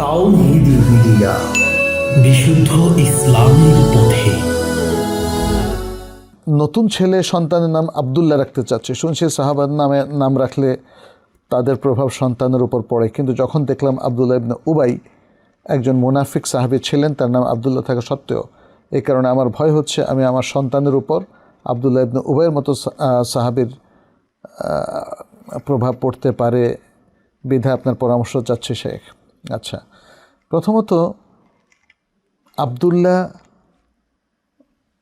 তাওহীদ media, বিশুদ্ধ ইসলামের পথে। নতুন ছেলে সন্তানের নাম আব্দুল্লাহ রাখতে চাচ্ছে। শুনছি সাহাবার নাম রাখলে তাদের প্রভাব সন্তানের উপর পড়ে, কিন্তু যখন দেখলাম আবদুল্লাহ ইবনে উবাই একজন মুনাফিক সাহাবী ছিলেন, তার নাম আবদুল্লাহ থাকা সত্ত্বেও, এই কারণে আমার ভয় হচ্ছে আমি আমার সন্তানের উপর আবদুল্লাহ ইবনে উবাইয়ের মতো সাহাবীর প্রভাব পড়তে পারে, বিধায় আপনার পরামর্শ চাচ্ছি শেখ। আচ্ছা, প্রথমত আবদুল্লাহ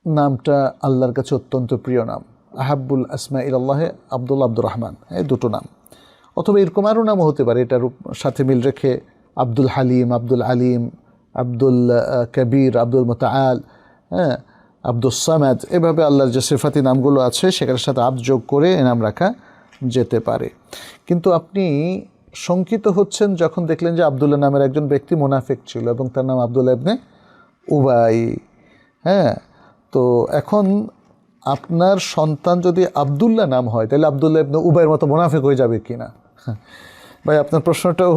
নামটা আল্লাহর কাছে অত্যন্ত প্রিয় নাম। আহাব্বুল আসমা ইলাল্লাহে আব্দুল রহমান, এই দুটো নাম, অথবা এরকম আরও নামও হতে পারে এটার সাথে মিল রেখে আব্দুল হালিম, আব্দুল আলিম, আব্দুল কবির, আব্দুল মুতাআল, হ্যাঁ, আব্দুল সামাদ, এভাবে আল্লাহর যে সিফাতি নামগুলো আছে সেখানের সাথে আব যোগ করে এ নাম রাখা যেতে পারে। কিন্তু আপনি শঙ্কিত হচ্ছেন যখন দেখলেন যে আবদুল্লাহ নামের একজন ব্যক্তি মুনাফিক ছিল এবং তার নাম আবদুল্লাহ ইবনে উবাই। হ্যাঁ, তো এখন আপনার সন্তান যদি আবদুল্লাহ নাম হয় তাহলে আবদুল্লাহ ইবনে উবাইয়ের মতো মুনাফিক হয়ে যাবে কি না? ভাই, আপনার প্রশ্নটাও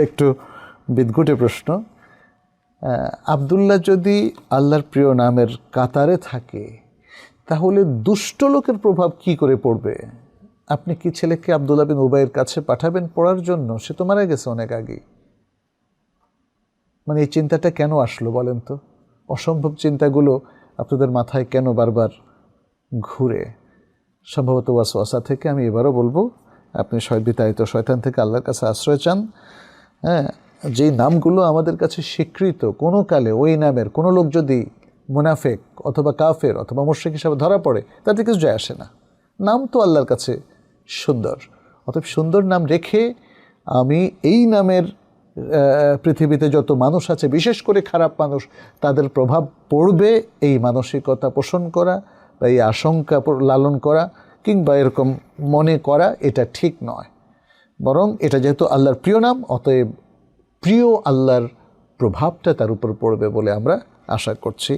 একটু বিদঘুটে প্রশ্ন। আবদুল্লাহ যদি আল্লাহর প্রিয় নামের কাতারে থাকে তাহলে দুষ্ট লোকের প্রভাব কি করে পড়বে? আপনি কি ছেলেকে আবদুল্লাহ বিন উবাইয়ের কাছে পাঠাবেন পড়ার জন্য? সে তো মারা গেছে অনেক আগেই। মানে এই চিন্তাটা কেন আসলো বলেন তো? অসম্ভব চিন্তাগুলো আপনাদের মাথায় কেন বারবার ঘুরে? সম্ভবত ওয়াসওয়াসা থেকে। আমি এবারও বলবো, আপনি বিতাড়িত শয়তান থেকে আল্লাহর কাছে আশ্রয় চান। হ্যাঁ, যেই নামগুলো আমাদের কাছে স্বীকৃত, কোনো কালে ওই নামের কোনো লোক যদি মুনাফিক অথবা কাফের অথবা মুশরিক হিসাবে ধরা পড়ে তাতে কিছু যায় আসে না। নাম তো আল্লাহর কাছে সুন্দর, অতএব সুন্দর নাম রেখে আমি এই নামের পৃথিবীতে যত মানুষ আছে, বিশেষ করে খারাপ মানুষ, তাদের প্রভাব পড়বে এই মানসিকতা পোষণ করা বা এই আশঙ্কা লালন করা কিংবা এরকম মনে করা এটা ঠিক নয়। বরং এটা যেহেতু আল্লাহর প্রিয় নাম, অতএব প্রিয় আল্লাহর প্রভাবটা তার উপর পড়বে বলে আমরা আশা করছি।